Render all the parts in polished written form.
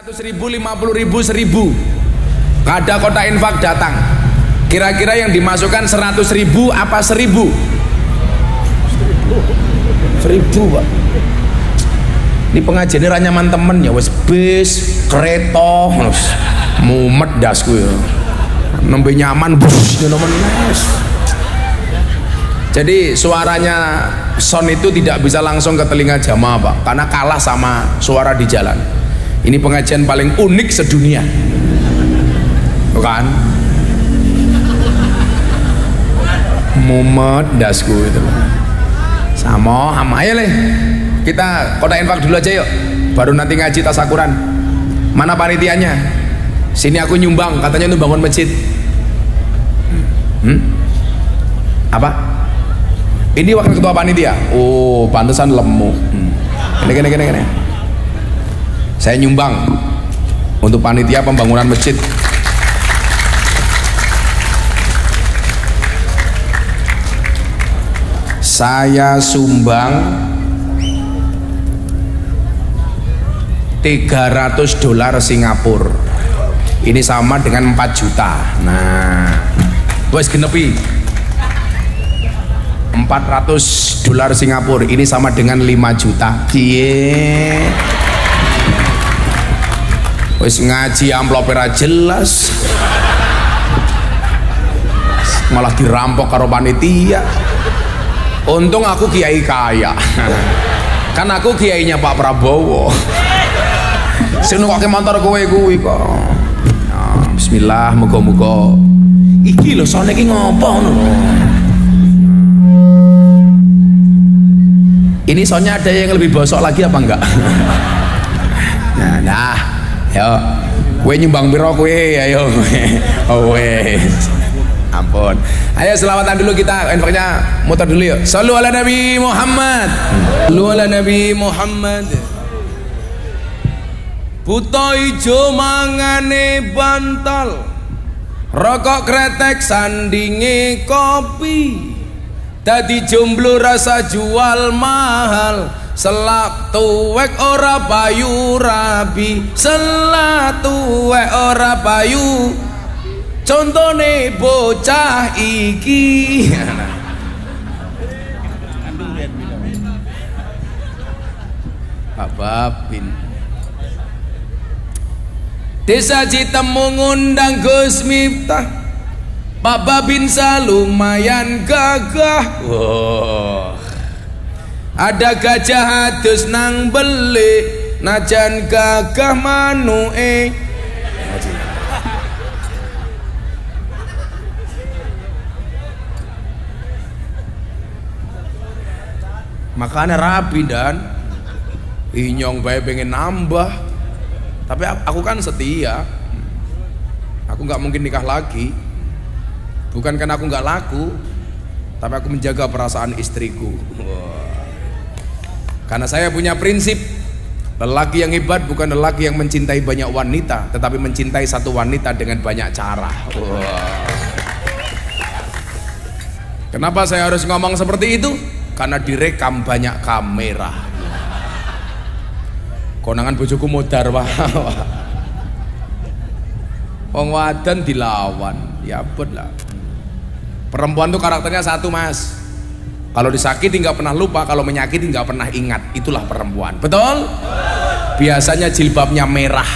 100.000, 50.000, 1.000. Ada kotak infak datang. Kira-kira yang dimasukkan 100.000 apa 1.000? 1.000, Pak. Ini pengajian ini ranyaman temen ya, wes bis, kereta, mumet dasku ya. Nembe nyaman, bus, nyaman nes. Jadi suaranya sound itu tidak bisa langsung ke telinga jamaah, Pak, karena kalah sama suara di jalan. Ini pengajian paling unik sedunia, bukan? Mumet dasku itu. Sama ayo leh. Kita kotak infak dulu aja yuk. Baru nanti ngaji tasakuran. Mana panitianya? Sini aku nyumbang, katanya untuk bangun masjid. Apa? Ini wakil ketua panitia. Oh, pantesan lemu. Gini. Saya nyumbang untuk panitia pembangunan masjid. Saya sumbang $300 Singapura. Ini sama dengan 4 juta. Nah, wes genepi $400 Singapura. Ini sama dengan 5 juta. Cie. Wes ngaji amplop ora jelas. Malah dirampok karo panitia. Untung aku kiai kaya. Kan aku kiainya Pak Prabowo. Sing nukoke motor kowe kuwi kok. Ya, bismillah, muga-muga. Iki lho sone iki ngopo ngono. Ini soalnya ada yang lebih bosok lagi apa enggak? Nah, yo, kowe nyumbang piro kowe? Ayo. Oh wes. Ampun. Ayo selawatan dulu kita, infaknya muter dulu yuk. Shallu ala Nabi Muhammad. Shallu ala Nabi Muhammad. Buta ijo mangane bantal, rokok kretek sandinge kopi, dadi jomblo rasa jual mahal, selak tuwek ora payu rabi, selak tuwek ora payu, contone bocah iki. Pak Babin. Desa Citemu ngundang Gus Miftah, Pak Babin lumayan gagah. Wow. Ada gajah adus nang beli, najan gagah manue. Makanya rapi dan inyong bae pengen nambah. Tapi aku kan setia, aku nggak mungkin nikah lagi. Bukan karena aku nggak laku, tapi aku menjaga perasaan istriku. Karena saya punya prinsip, lelaki yang hebat bukan lelaki yang mencintai banyak wanita, tetapi mencintai satu wanita dengan banyak cara. Kenapa saya harus ngomong seperti itu? Karena direkam banyak kamera. Konangan bojoku modar wah. Wong wadan dilawan, ya ampun lah. Perempuan tuh karakternya satu, Mas. Kalau disakiti nggak pernah lupa, kalau menyakiti nggak pernah ingat. Itulah perempuan. Betul? Biasanya jilbabnya merah.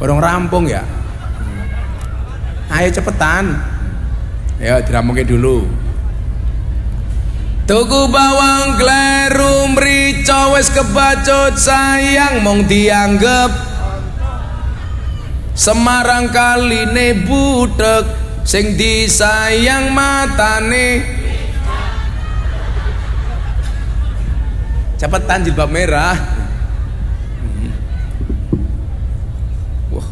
Orang rampung ya. Ayo cepetan. Ya dirampungin dulu. Tuku bawang kleru mrica wis kebacut sayang mong dianggep Semarang kaline budhek sing disayang matane. Cepetan jilbab merah. Wah,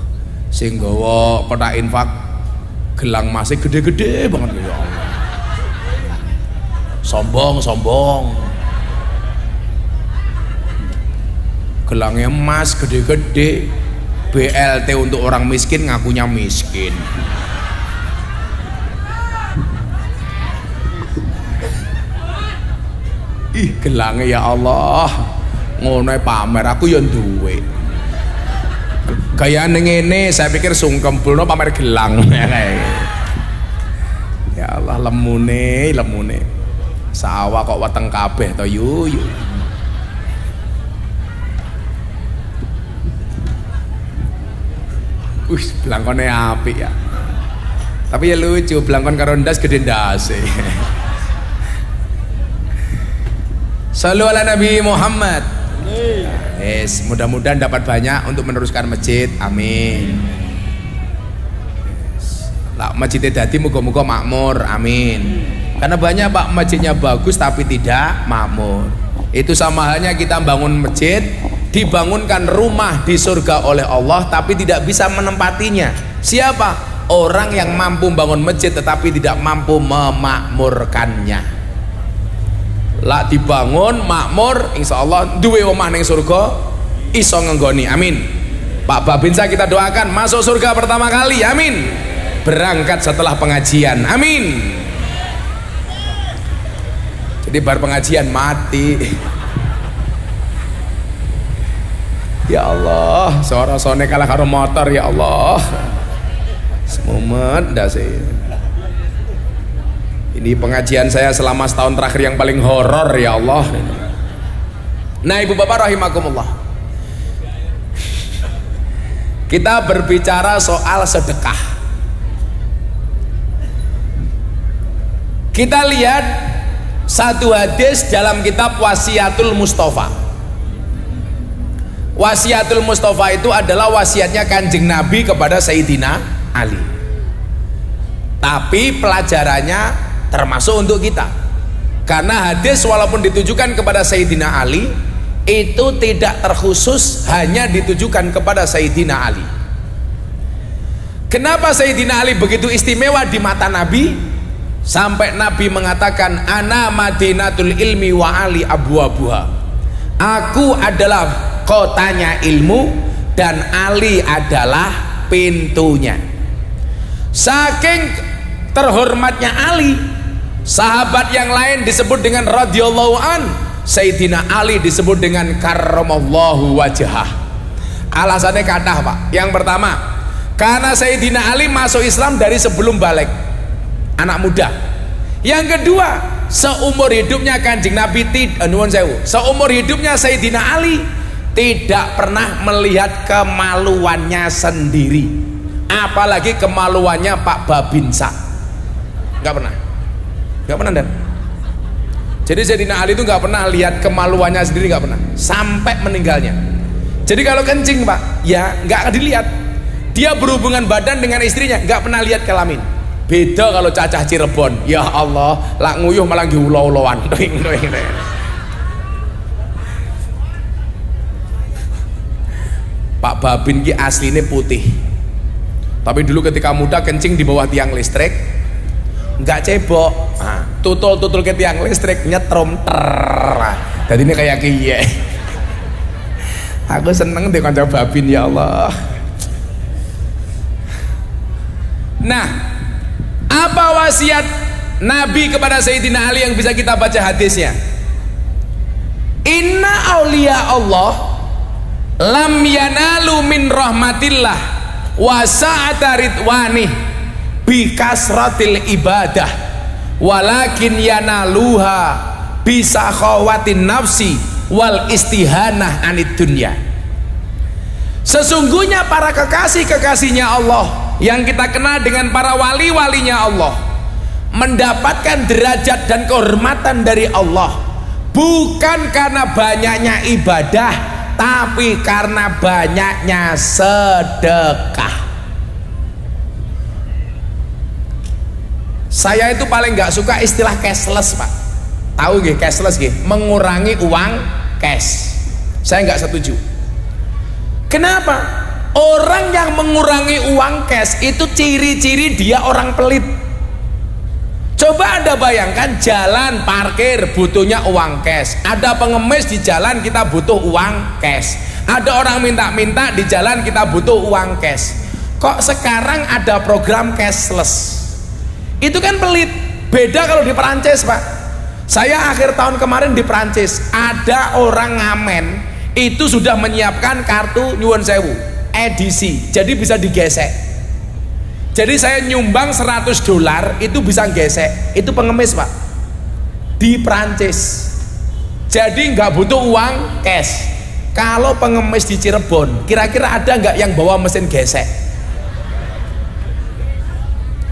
sing gawa kotak infak gelang masih gede-gede banget ya Allah. Sombong. Gelangnya emas gede-gede, BLT untuk orang miskin, ngakunya miskin. Ih gelange ya Allah, ngono pamer aku yo duwe. Gayane ngene saya pikir sungkem bulno pamer gelang. Ya Allah lemune. Sawah kok weteng kabeh to yuyu. Wis blangkone apik ya. Tapi ya lucu, blangkon karo ndas gede ndase. Sallu ala Nabi Muhammad. Yes, mudah-mudahan dapat banyak untuk meneruskan masjid. Amin. Yes. Lah masjidnya dadi muga-muga makmur. Amin. Karena banyak Pak masjidnya bagus tapi tidak makmur. Itu sama halnya kita bangun masjid, dibangunkan rumah di surga oleh Allah tapi tidak bisa menempatinya. Siapa? Orang yang mampu bangun masjid tetapi tidak mampu memakmurkannya. Lah dibangun makmur, insya Allah duwe omah ning surga iso ngenggoni. Amin. Pak Babinsa kita doakan masuk surga pertama kali. Amin. Berangkat setelah pengajian. Amin. Jadi bar pengajian mati. Ya Allah, sore-sore kalah karo motor ya Allah. Semumet dah sih. Ini pengajian saya selama setahun terakhir yang paling horor ya Allah. Nah ibu bapak rahimakumullah, kita berbicara soal sedekah. Kita lihat satu hadis dalam kitab Wasiatul Mustafa. Wasiatul Mustafa itu adalah wasiatnya Kanjeng Nabi kepada Sayyidina Ali. Tapi pelajarannya termasuk untuk kita. Karena hadis walaupun ditujukan kepada Sayyidina Ali, itu tidak terkhusus hanya ditujukan kepada Sayyidina Ali. Kenapa Sayyidina Ali begitu istimewa di mata Nabi? Sampai Nabi mengatakan ana madinatul ilmi wa ali abwabuha. Aku adalah kotanya ilmu dan Ali adalah pintunya. Saking terhormatnya Ali, sahabat yang lain disebut dengan radhiyallahu an, Sayyidina Ali disebut dengan karramallahu wajhah. Alasannya kathah Pak. Yang pertama, karena Sayyidina Ali masuk Islam dari sebelum balik, anak muda. Yang kedua, seumur hidupnya Kanjeng Nabi seumur hidupnya Sayyidina Ali tidak pernah melihat kemaluannya sendiri, apalagi kemaluannya Pak Babinsa. Nggak pernah dan. Jadi Sayyidina Ali itu nggak pernah lihat kemaluannya sendiri, nggak pernah sampai meninggalnya. Jadi kalau kencing Pak, ya nggak dilihat. Dia berhubungan badan dengan istrinya, nggak pernah lihat kelamin. Beda kalau cacah Cirebon, ya Allah, lak nguyuh malah ulo-uloan. Pak Babin ki aslinya putih, tapi dulu ketika muda kencing di bawah tiang listrik, nggak cebok, tutul ke tiang listrik nyetrum ter. Jadi ini kayak kiye. Aku seneng deh kanca Babin ya Allah. Nah, apa wasiat Nabi kepada Sayyidina Ali yang bisa kita baca hadisnya? Inna awliya Allah lam yanalu min rahmatillah wa sa'ata ridwanih bi kasratil ibadah walakin yanaluha bi sakhawatin nafsi wal istihanah anid dunya. Sesungguhnya para kekasih-kekasihnya Allah yang kita kenal dengan para wali-walinya Allah mendapatkan derajat dan kehormatan dari Allah bukan karena banyaknya ibadah, tapi karena banyaknya sedekah. Saya itu paling nggak suka istilah cashless Pak. Tahu nggih cashless nggih? Mengurangi uang cash. Saya nggak setuju. Kenapa? Orang yang mengurangi uang cash itu ciri-ciri dia orang pelit. Coba Anda bayangkan jalan parkir butuhnya uang cash, ada pengemis di jalan kita butuh uang cash, ada orang minta-minta di jalan kita butuh uang cash. Kok sekarang ada program cashless? Itu kan pelit. Beda kalau di Perancis Pak. Saya akhir tahun kemarin di Prancis, ada orang ngamen itu sudah menyiapkan kartu nyuwun sewu edisi, jadi bisa digesek. Jadi saya nyumbang $100 itu bisa gesek. Itu pengemis Pak, di Prancis. Jadi nggak butuh uang cash. Kalau pengemis di Cirebon, kira-kira ada nggak yang bawa mesin gesek?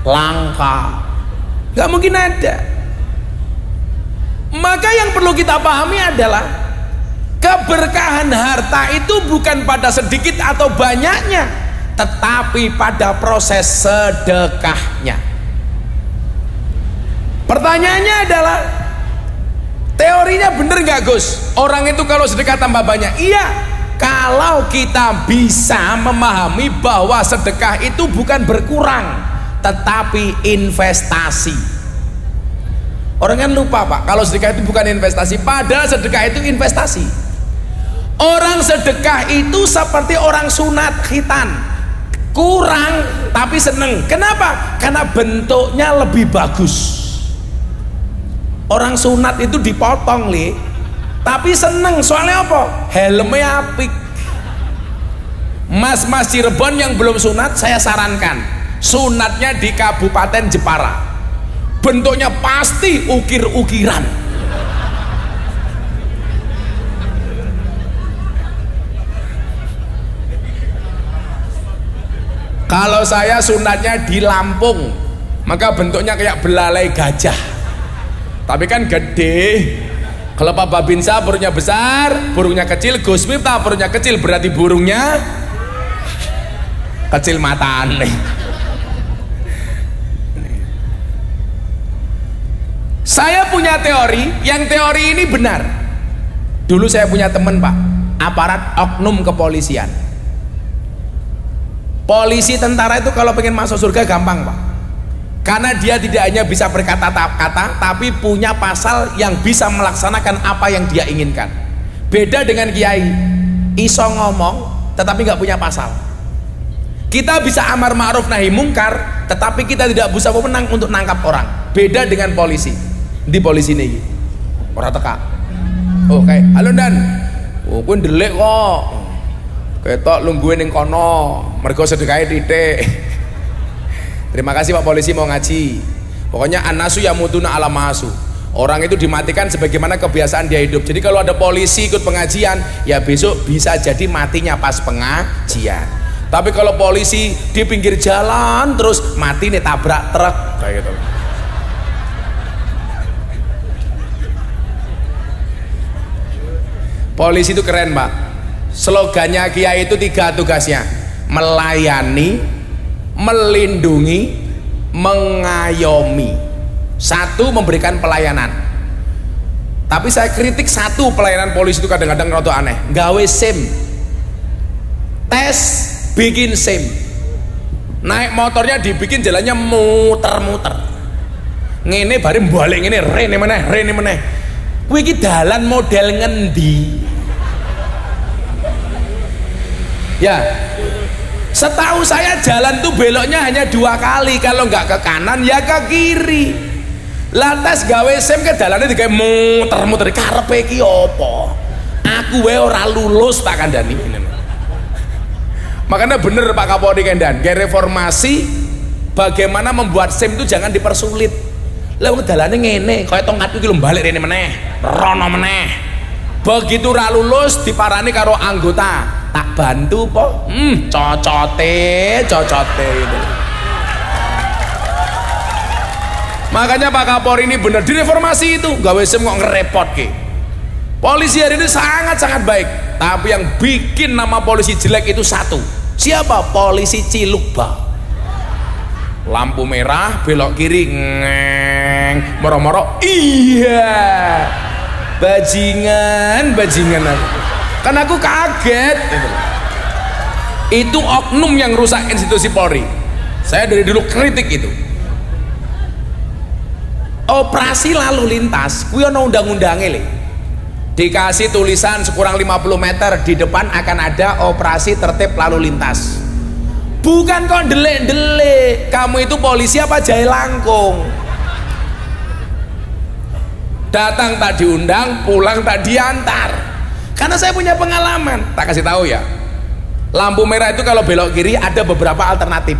Langka, nggak mungkin ada. Maka yang perlu kita pahami adalah keberkahan harta itu bukan pada sedikit atau banyaknya, tetapi pada proses sedekahnya. Pertanyaannya adalah, teorinya bener nggak Gus? Orang itu kalau sedekah tambah banyak? Iya, kalau kita bisa memahami bahwa sedekah itu bukan berkurang, tetapi investasi. Orang kan lupa Pak, kalau sedekah itu bukan investasi, padahal sedekah itu investasi. Orang sedekah itu seperti orang sunat khitan, kurang tapi seneng. Kenapa? Karena bentuknya lebih bagus. Orang sunat itu dipotong li, tapi seneng, soalnya apa? Helmnya apik. Mas-mas Cirebon yang belum sunat, saya sarankan sunatnya di Kabupaten Jepara. Bentuknya pasti ukir-ukiran. Kalau saya sunatnya di Lampung, maka bentuknya kayak belalai gajah, tapi kan gede. Kalau Pak Babinsa burungnya besar, burungnya kecil. Gus Miftah burungnya kecil, berarti burungnya kecil mata aneh. Saya punya teori, yang teori ini benar. Dulu saya punya teman Pak, aparat oknum kepolisian. Polisi tentara itu kalau pengen masuk surga gampang Pak, karena dia tidak hanya bisa berkata-kata, tapi punya pasal yang bisa melaksanakan apa yang dia inginkan. Beda dengan kiai, iso ngomong tetapi nggak punya pasal. Kita bisa amar ma'ruf nahi mungkar, tetapi kita tidak bisa memenang untuk nangkap orang. Beda dengan polisi. Di polisi ini orang teka, oh kayak halo Dan, oh pun delik kok, ketok lungguin yang kono, mereka sedekahnya titik. Terima kasih Pak polisi mau ngaji. Pokoknya anasu yamutuna ala masu, orang itu dimatikan sebagaimana kebiasaan dia hidup. Jadi kalau ada polisi ikut pengajian, ya besok bisa jadi matinya pas pengajian. Tapi kalau polisi di pinggir jalan terus mati nih tabrak truk kayak gitu. Polisi itu keren Pak, slogannya kiai itu 3 tugasnya: melayani, melindungi, mengayomi. 1, memberikan pelayanan. Tapi saya kritik 1 pelayanan polisi itu kadang-kadang rada aneh, gawe SIM, tes bikin SIM, naik motornya dibikin jalannya muter-muter, ngene bareng balik ngene, rene meneh. Kuwi iki dalan model ngendi? Ya, setahu saya jalan tuh beloknya hanya 2 kali, kalau nggak ke kanan ya ke kiri. Lantas gawe SIM ke dalannya digawe muter-muter, karepe iki apa? Aku wae ora lulus tak kandhani. Makanya bener Pak Kapolri Kendan, kayak reformasi bagaimana membuat SIM itu jangan dipersulit. Lah wong dalane ngene, kaya tongkatku iki lho balik rene meneh, rono meneh. Begitu ra lulus diparani karo anggota, tak bantu po. Cocote gitu. Makanya Pak Kapolri ini bener direformasi itu, gawe SIM kok ngerepotke. Polisi hari ini sangat-sangat baik, tapi yang bikin nama polisi jelek itu 1. Siapa? Polisi Cilukba. Lampu merah belok kiri ngeng, moro-moro iya, bajingan aku. Kan aku kaget gitu. Itu oknum yang rusak institusi Polri. Saya dari dulu kritik itu. Operasi lalu lintas kuwi ana undang-undange lho. Dikasih tulisan sekurang 50 meter di depan akan ada operasi tertib lalu lintas. Bukan kok delik-delik, kamu itu polisi apa jahe langkung. datang tak diundang, pulang tak diantar. Karena saya punya pengalaman. Tak kasih tahu ya, lampu merah itu kalau belok kiri ada beberapa alternatif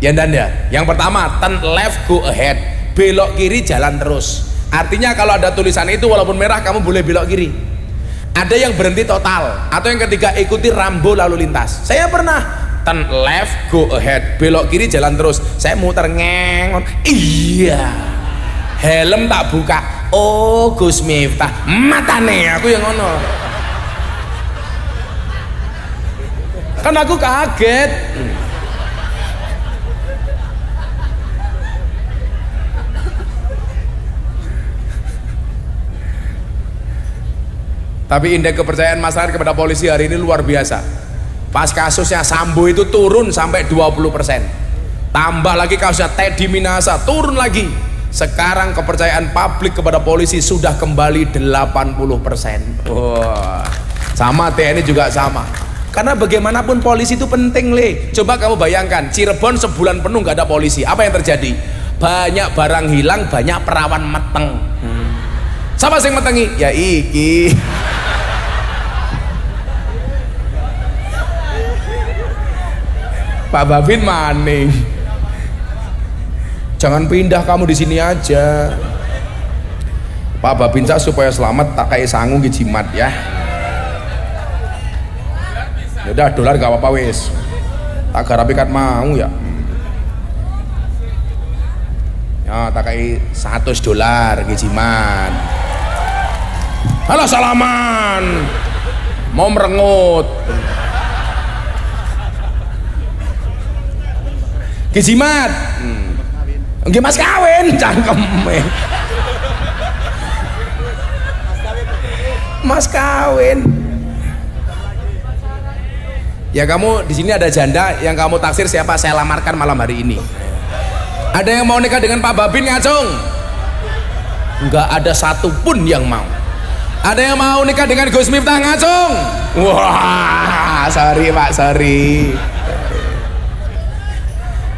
ya dan ya. Yang pertama, turn left go ahead, belok kiri jalan terus. Artinya kalau ada tulisan itu walaupun merah kamu boleh belok kiri. Ada yang berhenti total, atau yang ketiga ikuti rambu lalu lintas. Saya pernah turn left go ahead, belok kiri jalan terus. Saya muter ngengon, iya, helm tak buka. Oh Gus Miftah, matane aku yang ngono. Kan aku kaget. Tapi indeks kepercayaan masyarakat kepada polisi hari ini luar biasa. Pas kasusnya Sambo itu turun sampai 20%. Tambah lagi kasusnya Teddy Minasa turun lagi. Sekarang kepercayaan publik kepada polisi sudah kembali 80%. Wah, sama TNI juga sama. Karena bagaimanapun polisi itu penting, Le. Coba kamu bayangkan, Cirebon sebulan penuh nggak ada polisi, apa yang terjadi? Banyak barang hilang, banyak perawan meteng. Siapa sih yang metengi? Ya iki. Pak Babin maning. Jangan pindah kamu di sini aja. Pak Babin saya supaya selamat tak kayak sangu ke jimat ya. Udah dolar gak apa-apa wis. Tak garapi kan mau ya. Ya tak kayak $100 ke jimat. Halo salaman. Mau merengut. Ke jimat. Nggih mas kawin cangkeme. Mas kawin. Ya kamu di sini ada janda yang kamu taksir siapa saya lamarkan malam hari ini. Ada yang mau nikah dengan Pak Babin ngacung? Enggak ada satupun yang mau. Ada yang mau nikah dengan Gus Miftah ngacung? Wah, sorry Pak, sorry.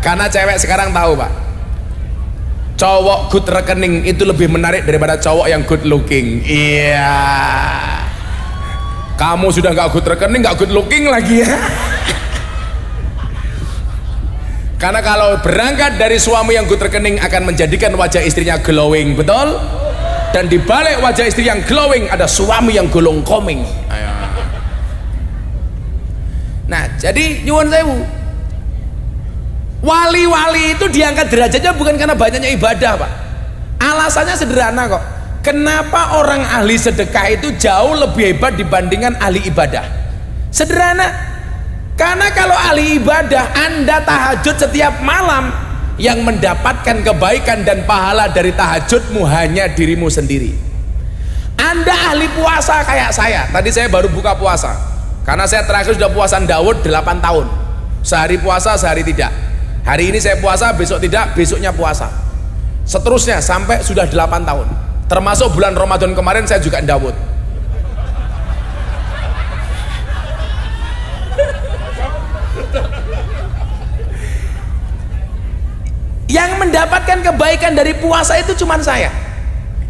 Karena cewek sekarang tahu Pak, cowok good rekening itu lebih menarik daripada cowok yang good looking. Iya. Kamu sudah nggak good rekening, nggak good looking lagi ya. Karena kalau berangkat dari suami yang good rekening akan menjadikan wajah istrinya glowing, betul? Dan di balik wajah istri yang glowing ada suami yang golong koming. Nah, jadi nyuwun sewu. Wali-wali itu diangkat derajatnya bukan karena banyaknya ibadah Pak. Alasannya sederhana kok. Kenapa orang ahli sedekah itu jauh lebih hebat dibandingkan ahli ibadah? Sederhana. Karena kalau ahli ibadah Anda tahajud setiap malam, yang mendapatkan kebaikan dan pahala dari tahajudmu hanya dirimu sendiri. Anda ahli puasa kayak saya. Tadi saya baru buka puasa. Karena saya terakhir sudah puasa Daud 8 tahun. Sehari puasa, sehari tidak. Hari ini saya puasa, besok tidak, besoknya puasa. Seterusnya sampai sudah 8 tahun. Termasuk bulan Ramadan kemarin saya juga Daud. Yang mendapatkan kebaikan dari puasa itu cuma saya.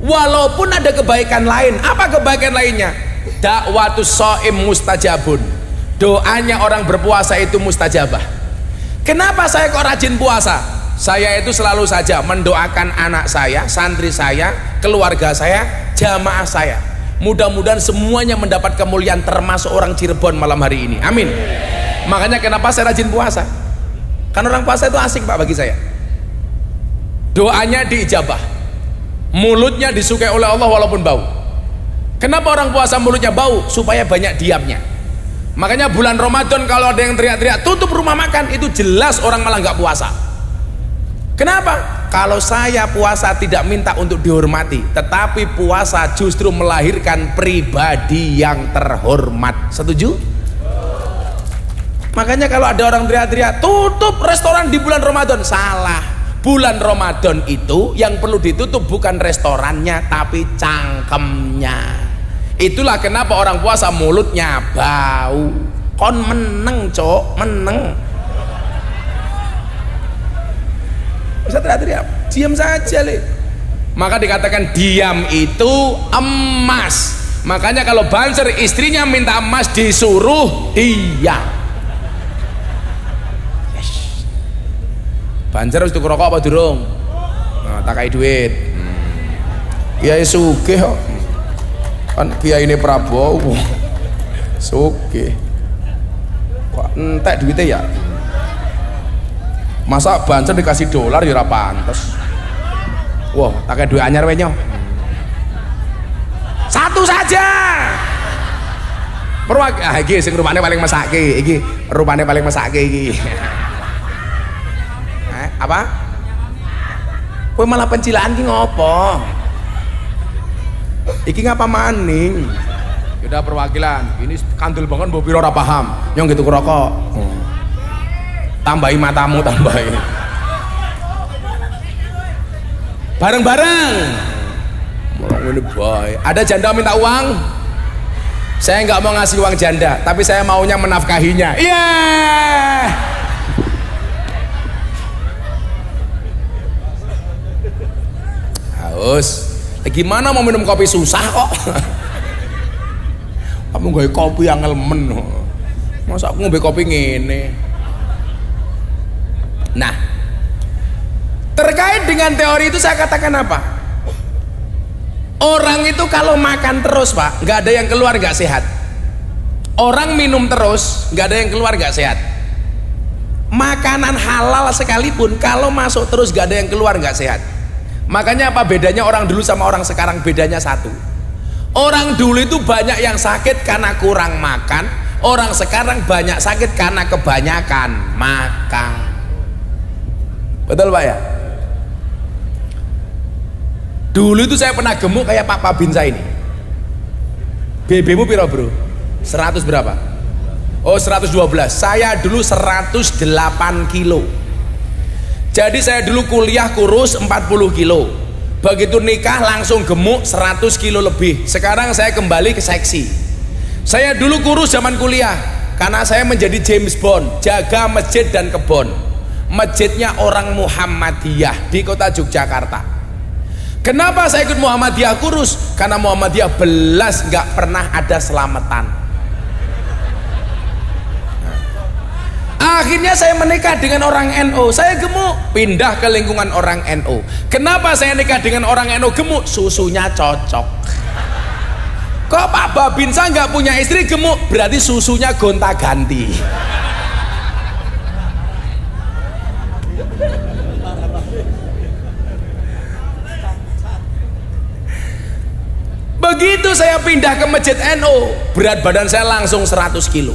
Walaupun ada kebaikan lain. Apa kebaikan lainnya? Dakwatus shaim mustajabun. Doanya orang berpuasa itu mustajabah. Kenapa saya kok rajin puasa? Saya itu selalu saja mendoakan anak saya, santri saya, keluarga saya, jamaah saya. Mudah-mudahan semuanya mendapat kemuliaan termasuk orang Cirebon malam hari ini. Amin. Makanya kenapa saya rajin puasa? Karena orang puasa itu asik Pak bagi saya. Doanya diijabah, mulutnya disukai oleh Allah walaupun bau. Kenapa orang puasa mulutnya bau? Supaya banyak diamnya. Makanya bulan Ramadan kalau ada yang teriak-teriak tutup rumah makan, itu jelas orang malah nggak puasa. Kenapa? Kalau saya puasa tidak minta untuk dihormati, tetapi puasa justru melahirkan pribadi yang terhormat. Setuju? Makanya kalau ada orang teriak-teriak tutup restoran di bulan Ramadan, salah. Bulan Ramadan itu yang perlu ditutup bukan restorannya tapi cangkemnya. Itulah kenapa orang puasa mulutnya bau. Kon meneng cok, meneng. Bisa teriak-teriak, diam saja Le. Maka dikatakan diam itu emas. Makanya kalau Banser istrinya minta emas disuruh diam. Yes. Banser harus tuku rokok apa durung? Nah, tak kai duit. Kiai sugih kok. Kan kiai ini Prabowo. Sugih. Kok entek duitnya ya? Masa Banser dikasih dolar ya ora pantes. Wah, tak kai duit anyar wae nyo. Satu saja. Iki sing rupane paling mesake, iki rupane paling mesake iki. Apa? Kowe malah pencilaan ki ngopo? Iki ngapa maning? Udah perwakilan, ini kandel banget mbok pira ora paham. Nyong gitu rokok. Tambahi matamu, tambahi. Bareng-bareng. Orang ini baik. Ada janda minta uang? Saya nggak mau ngasih uang janda, tapi saya maunya menafkahinya. Iya. Yeah! Haus. Gimana mau minum kopi susah kok? Kamu nggawe kopi yang ngelemen. Masa aku ngombe kopi ngene? Nah, terkait dengan teori itu saya katakan apa? Orang itu kalau makan terus pak, nggak ada yang keluar nggak sehat. Orang minum terus, nggak ada yang keluar nggak sehat. Makanan halal sekalipun kalau masuk terus nggak ada yang keluar nggak sehat. Makanya apa bedanya orang dulu sama orang sekarang? Bedanya satu. Orang dulu itu banyak yang sakit karena kurang makan. Orang sekarang banyak sakit karena kebanyakan makan. Betul pak ya? Dulu itu saya pernah gemuk kayak Pak Babinsa ini. BB-mu piro bro? 100 berapa? Oh 112. Saya dulu 108 kilo. Jadi saya dulu kuliah kurus 40 kilo. Begitu nikah langsung gemuk 100 kilo lebih. Sekarang saya kembali ke seksi. Saya dulu kurus zaman kuliah karena saya menjadi James Bond, jaga masjid dan kebon. Masjidnya orang Muhammadiyah di kota Yogyakarta. Kenapa saya ikut Muhammadiyah kurus? Karena Muhammadiyah belas nggak pernah ada selamatan. Akhirnya saya menikah dengan orang NU. Saya gemuk, pindah ke lingkungan orang NU. Kenapa saya nikah dengan orang NU gemuk? Susunya cocok. Kok Pak Babinsa nggak punya istri gemuk? Berarti susunya gonta-ganti. Begitu saya pindah ke masjid NU, berat badan saya langsung 100 kilo.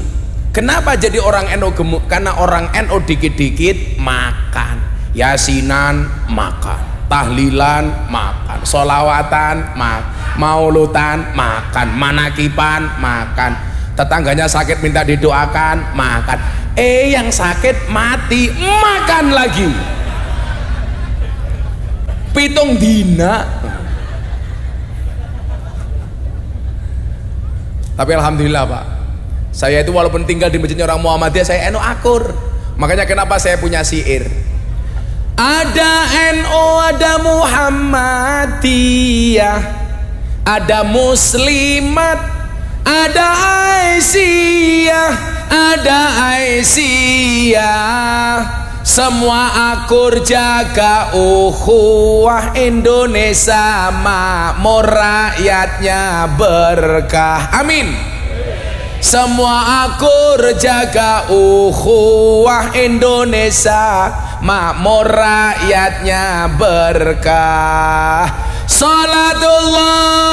Kenapa jadi orang NU gemuk? Karena orang NU dikit-dikit makan, yasinan makan, tahlilan makan, solawatan makan, maulutan makan, manakipan makan, tetangganya sakit minta didoakan makan, yang sakit mati makan lagi, pitung dina. Tapi alhamdulillah pak, saya itu walaupun tinggal di masjidnya orang Muhammadiyah, saya NU akur. Makanya kenapa saya punya syair, ada NU, ada Muhammadiyah, ada Muslimat, ada Aisyah, ada Aisyah. Semua akur jaga ukhuwah Indonesia makmur, rakyatnya berkah. Amin. Semua akur jaga ukhuwah Indonesia makmur, rakyatnya berkah. Salatullah